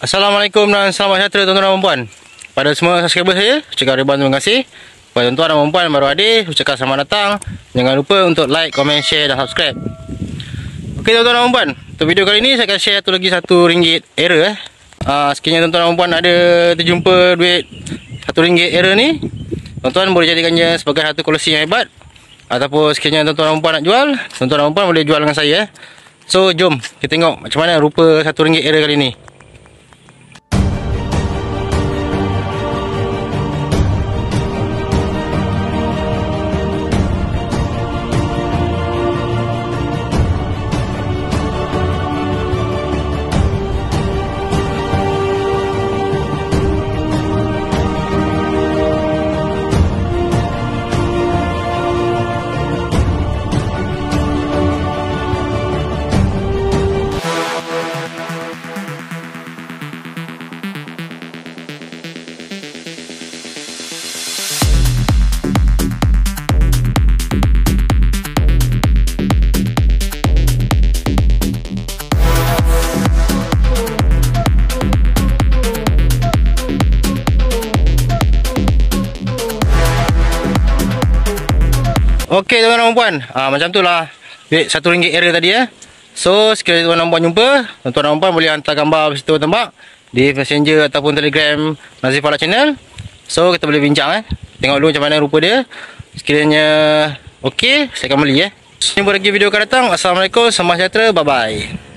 Assalamualaikum dan selamat sejahtera tuan-tuan dan puan. Pada semua subscriber saya, ucapkan ribuan terima kasih. Pada tuan-tuan dan puan baru hadir, ucapkan selamat datang. Jangan lupa untuk like, komen, share dan subscribe. Okey tuan-tuan dan puan, untuk video kali ni saya akan share satu ringgit error sekiranya tuan-tuan dan puan ada terjumpa duit RM1 error ni, tuan-tuan boleh jadikannya sebagai satu koleksi yang hebat. Ataupun sekiranya tuan-tuan dan puan nak jual, tuan-tuan dan puan boleh jual dengan saya. So jom kita tengok macam mana rupa RM1 error kali ni. Okey tuan-tuan dan puan, macam tu lah duit RM1 error tadi So sekiranya tuan-tuan dan puan jumpa, tuan-tuan dan puan boleh hantar gambar situ tembak di Messenger ataupun Telegram Nazif Falak Channel. So kita boleh bincang tengok dulu macam mana rupa dia. Sekiranya okey, saya akan beli Jumpa lagi video akan datang. Assalamualaikum, selamat sejahtera, bye bye.